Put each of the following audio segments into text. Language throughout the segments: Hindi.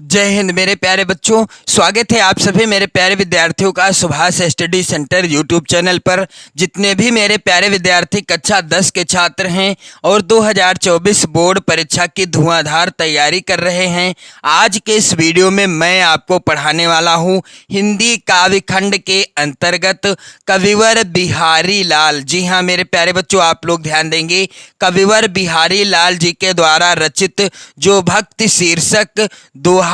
जय हिंद मेरे प्यारे बच्चों, स्वागत है आप सभी मेरे प्यारे विद्यार्थियों का Subhash study centre YouTube channel पर। जितने भी मेरे प्यारे विद्यार्थी कक्षा 10 के छात्र हैं और 2024 बोर्ड परीक्षा की धुआंधार तैयारी कर रहे हैं, आज के इस वीडियो में मैं आपको पढ़ाने वाला हूं हिंदी काव्य खंड के अंतर्गत कविवर बिहारी लाल। जी हाँ मेरे प्यारे बच्चों, आप लोग ध्यान देंगे, कविवर बिहारी लाल जी के द्वारा रचित जो भक्ति शीर्षक दोहा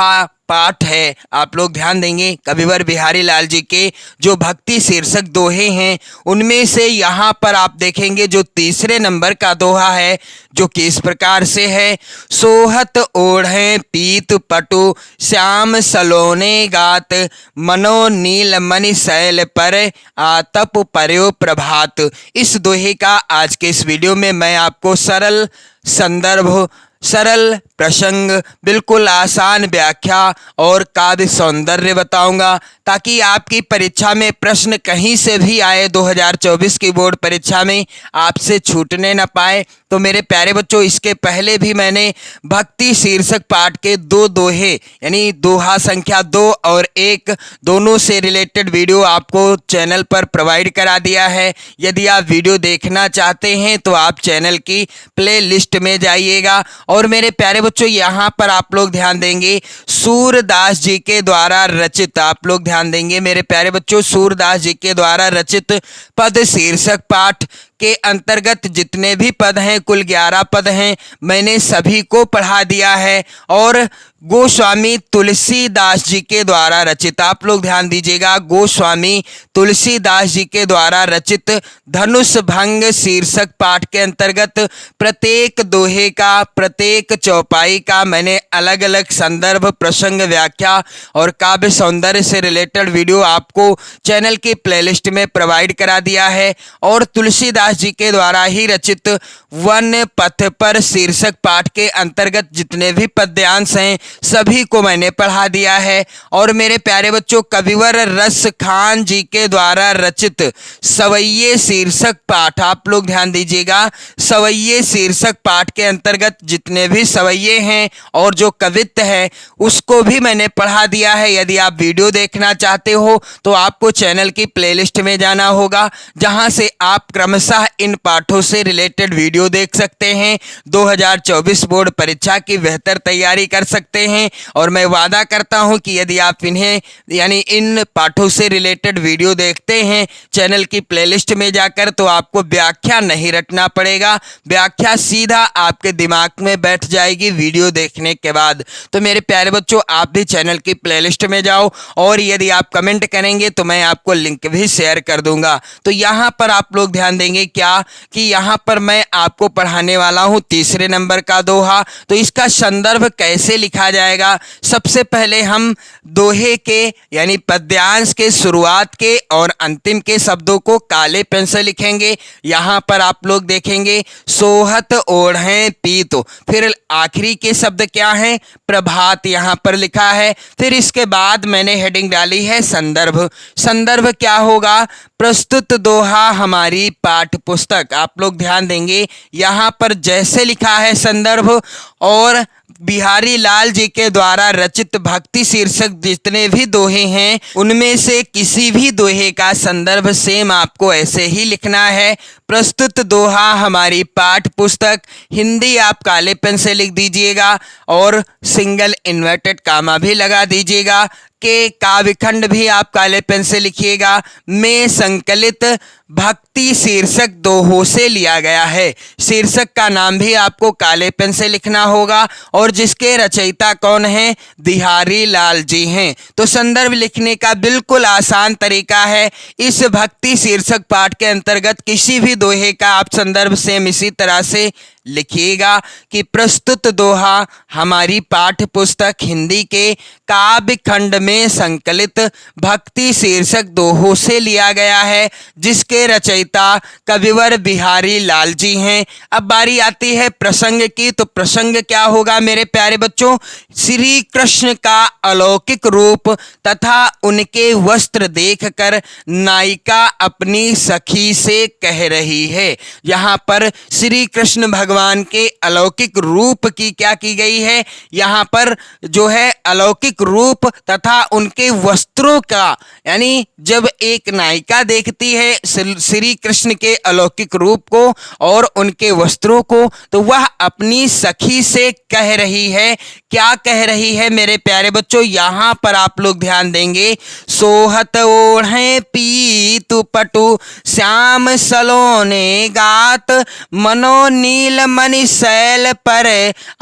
पाठ है, आप लोग ध्यान देंगे। कविवर बिहारी लाल जी के जो भक्ति शीर्षक दोहे हैं उनमें से यहाँ पर आप देखेंगे जो तीसरे नंबर का दोहा है, जो कि इस प्रकार से है। सोहत ओढ़े पीत पटु श्याम सलोने गात, मनो नील मणि शैल पर आतप पर्यो प्रभात। इस दोहे का आज के इस वीडियो में मैं आपको सरल संदर्भ, सरल प्रसंग, बिल्कुल आसान व्याख्या और काव्य सौंदर्य बताऊंगा, ताकि आपकी परीक्षा में प्रश्न कहीं से भी आए 2024 की बोर्ड परीक्षा में आपसे छूटने न पाए। तो मेरे प्यारे बच्चों, इसके पहले भी मैंने भक्ति शीर्षक पाठ के दो दोहे यानी दोहा संख्या 2 और 1 दोनों से रिलेटेड वीडियो आपको चैनल पर प्रोवाइड करा दिया है। यदि आप वीडियो देखना चाहते हैं तो आप चैनल की प्ले लिस्ट में जाइएगा। और मेरे प्यारे बच्चों, यहाँ पर आप लोग ध्यान देंगे सूरदास जी के द्वारा रचित, आप लोग ध्यान देंगे मेरे प्यारे बच्चों, सूरदास जी के द्वारा रचित पद शीर्षक पाठ के अंतर्गत जितने भी पद हैं, कुल 11 पद हैं, मैंने सभी को पढ़ा दिया है। और गोस्वामी तुलसीदास जी के द्वारा रचित, आप लोग ध्यान दीजिएगा, गोस्वामी तुलसीदास जी के द्वारा रचित धनुष भंग शीर्षक पाठ के अंतर्गत प्रत्येक दोहे का, प्रत्येक चौपाई का मैंने अलग अलग संदर्भ, प्रसंग, व्याख्या और काव्य सौंदर्य से रिलेटेड वीडियो आपको चैनल की प्लेलिस्ट में प्रोवाइड करा दिया है। और तुलसीदास जी के द्वारा ही रचित वन पथ पर शीर्षक पाठ के अंतर्गत जितने भी पद्यांश हैं सभी को मैंने पढ़ा दिया है। और मेरे प्यारे बच्चों, कविवर रस खान जी के द्वारा रचित सवैये शीर्षक पाठ, आप लोग ध्यान दीजिएगा, सवैये शीर्षक पाठ के अंतर्गत जितने भी सवैये हैं और जो कवित्व है उसको भी मैंने पढ़ा दिया है। यदि आप वीडियो देखना चाहते हो तो आपको चैनल की प्लेलिस्ट में जाना होगा, जहां से आप क्रमशः इन पाठों से रिलेटेड वीडियो देख सकते हैं, 2024 बोर्ड परीक्षा की बेहतर तैयारी कर सकते हैं। और मैं वादा करता हूं कि यदि आप इन्हें यानी इन पाठों से रिलेटेड वीडियो देखते हैं चैनल की प्लेलिस्ट में जाकर, तो आपको व्याख्या नहीं रटना पड़ेगा, व्याख्या सीधा आपके दिमाग में बैठ जाएगी वीडियो देखने के बाद। तो मेरे प्यारे बच्चों, आप भी चैनल की प्लेलिस्ट में जाओ और यदि आप कमेंट करेंगे तो मैं आपको लिंक भी शेयर कर दूंगा। तो यहाँ पर आप लोग ध्यान देंगे क्या कि यहाँ पर मैं आपको पढ़ाने वाला हूँ तीसरे नंबर का दोहा। तो इसका संदर्भ कैसे लिखा जाएगा, सबसे पहले हम दोहे के यानी पद्यांश के शुरुआत के और अंतिम के शब्दों को काले पेन से लिखेंगे। यहाँ पर आप लोग देखेंगे सोहत ओढ़े पीतो, फिर आखिरी के शब्द क्या है, प्रभात, यहाँ पर लिखा है। फिर इसके बाद मैंने हेडिंग डाली है संदर्भ। संदर्भ क्या होगा, प्रस्तुत दोहा हमारी पाठ्य पुस्तक, आप लोग ध्यान देंगे यहाँ पर जैसे लिखा है संदर्भ, और बिहारी लाल जी के द्वारा रचित भक्ति शीर्षक जितने भी दोहे हैं उनमें से किसी भी दोहे का संदर्भ सेम आपको ऐसे ही लिखना है। प्रस्तुत दोहा हमारी पाठ्य पुस्तक, हिंदी आप काले पेन से लिख दीजिएगा और सिंगल इन्वर्टेड कामा भी लगा दीजिएगा, के काव्यखंड भी आप काले पेन से लिखिएगा, में संकलित भक्ति शीर्षक दोहों से लिया गया है। शीर्षक का नाम भी आपको काले पेन से लिखना होगा और जिसके रचयिता कौन है, बिहारी लाल जी हैं। तो संदर्भ लिखने का बिल्कुल आसान तरीका है। इस भक्ति शीर्षक पाठ के अंतर्गत किसी भी दोहे का आप संदर्भ सेम इसी तरह से लिखिएगा कि प्रस्तुत दोहा हमारी पाठ्य पुस्तक हिंदी के काव्य खंड में संकलित भक्ति शीर्षक दोहों से लिया गया है, जिसके रचयिता कविवर बिहारी लाल जी हैं। अब बारी आती है प्रसंग की। तो प्रसंग क्या होगा मेरे प्यारे बच्चों, श्री कृष्ण का अलौकिक रूप तथा उनके वस्त्र देखकर नायिका अपनी सखी से कह रही है। यहाँ पर श्री कृष्ण भगवान भगवान के अलौकिक रूप की क्या की गई है, यहाँ पर जो है अलौकिक रूप तथा उनके वस्त्रों का, यानी जब एक नायिका देखती है श्री कृष्ण के अलौकिक रूप को और उनके वस्त्रों को, तो वह अपनी सखी से कह रही है, क्या कह रही है मेरे प्यारे बच्चों, यहाँ पर आप लोग ध्यान देंगे। सोहत ओढ़े पीतु पटु श्याम सलोने गात, मनो नील मणि शैल पर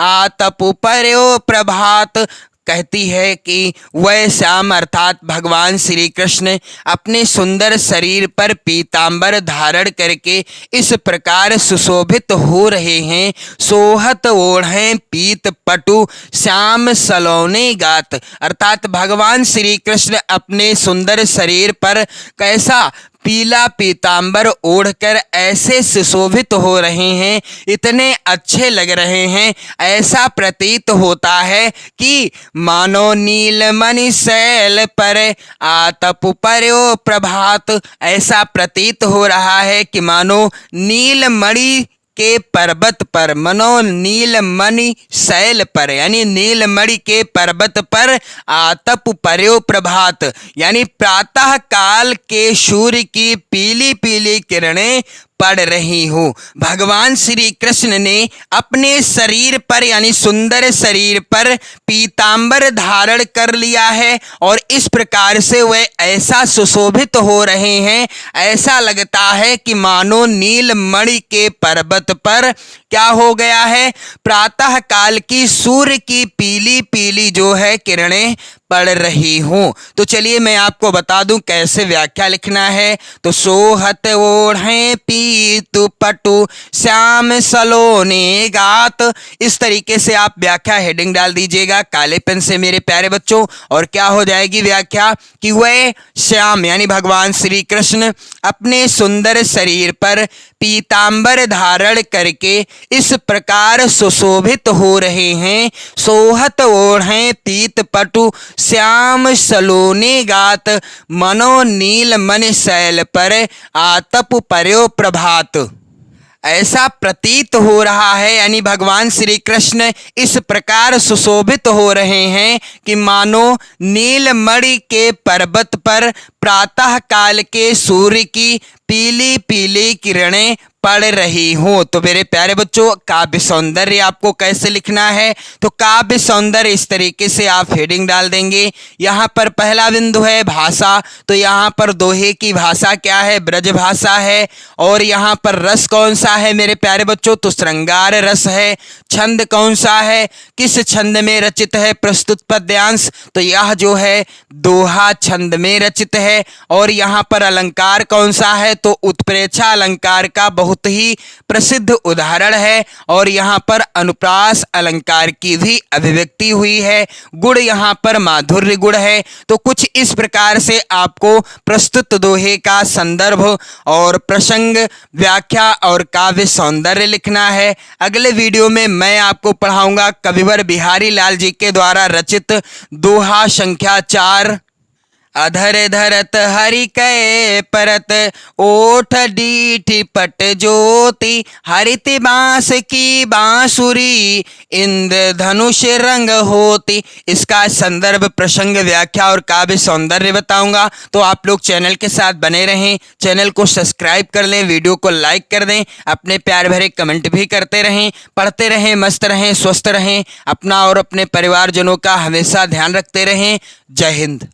आतपु पर्यो प्रभात। कहती है कि वह श्याम अर्थात भगवान श्री कृष्ण अपने सुंदर शरीर पर पीतांबर धारण करके इस प्रकार सुशोभित हो रहे हैं। सोहत ओढ़े पीत पटु श्याम सलोने गात, अर्थात भगवान श्री कृष्ण अपने सुंदर शरीर पर कैसा पीला पीतांबर ओढ़कर ऐसे सुशोभित हो रहे हैं, इतने अच्छे लग रहे हैं, ऐसा प्रतीत होता है कि मानो नीलमणि शैल पर आतप पर्यो प्रभात। ऐसा प्रतीत हो रहा है कि मानो नीलमणि के पर्वत पर, मनो नीलमणि शैल पर, यानी नीलमणि के पर्वत पर आतप पर्यो प्रभात, यानी प्रातः काल के सूर्य की पीली पीली किरणें पड़ रही हूँ। भगवान श्री कृष्ण ने अपने शरीर पर यानी सुंदर शरीर पर पीतांबर धारण कर लिया है और इस प्रकार से वे ऐसा सुशोभित हो रहे हैं, ऐसा लगता है कि मानो नीलमणि के पर्वत पर क्या हो गया है, प्रातः काल की सूर्य की पीली पीली जो है किरणें पढ़ रही हूं। तो चलिए मैं आपको बता दूं कैसे व्याख्या लिखना है। तो सोहत ओढ़े पीतु पटु श्याम सलोने गात, इस तरीके से आप व्याख्या हेडिंग डाल दीजिएगा काले पेन से मेरे प्यारे बच्चों, और क्या हो जाएगी व्याख्या कि वह श्याम यानी भगवान श्री कृष्ण अपने सुंदर शरीर पर पीतांबर धारण करके इस प्रकार सुशोभित हो रहे हैं। सोहत ओढ़े पीत पटु श्याम सलोने गात, मनो नील मन शैल पर आतप पर्यो प्रभात। ऐसा प्रतीत हो रहा है यानी भगवान श्री कृष्ण इस प्रकार सुशोभित हो रहे हैं कि मानो नीलमणि के पर्वत पर प्रातः काल के सूर्य की पीली पीली किरणें पड़ रही हूँ। तो मेरे प्यारे बच्चों काव्य सौंदर्य आपको कैसे लिखना है, तो काव्य सौंदर्य इस तरीके से आप हेडिंग डाल देंगे। यहाँ पर पहला बिंदु है भाषा, तो यहाँ पर दोहे की भाषा क्या है, ब्रज भाषा है। और यहाँ पर रस कौन सा है मेरे प्यारे बच्चों, तो श्रृंगार रस है। छंद कौन सा है, किस छंद में रचित है प्रस्तुत पद्यांश, तो यह जो है दोहा छंद में रचित है। और यहाँ पर अलंकार कौन सा है, तो उत्प्रेक्षा अलंकार का बहुत ही प्रसिद्ध उदाहरण है। और यहाँ पर अनुप्रास अलंकार की भी अभिव्यक्ति हुई है। गुण यहाँ पर माधुर्य गुण है। तो कुछ इस प्रकार से आपको प्रस्तुत दोहे का संदर्भ और प्रसंग, व्याख्या और काव्य सौंदर्य लिखना है। अगले वीडियो में मैं आपको पढ़ाऊंगा कविवर बिहारी लाल जी के द्वारा रचित दोहा संख्या 4। अधर धरत हरि कै परत ओठ डीठी पट ज्योति, हरित बांस की बांसुरी इंद्र धनुष रंग होती। इसका संदर्भ, प्रसंग, व्याख्या और काव्य सौंदर्य बताऊंगा। तो आप लोग चैनल के साथ बने रहें, चैनल को सब्सक्राइब कर लें, वीडियो को लाइक कर दें, अपने प्यार भरे कमेंट भी करते रहें, पढ़ते रहें, मस्त रहें, स्वस्थ रहें, अपना और अपने परिवारजनों का हमेशा ध्यान रखते रहें। जय हिंद।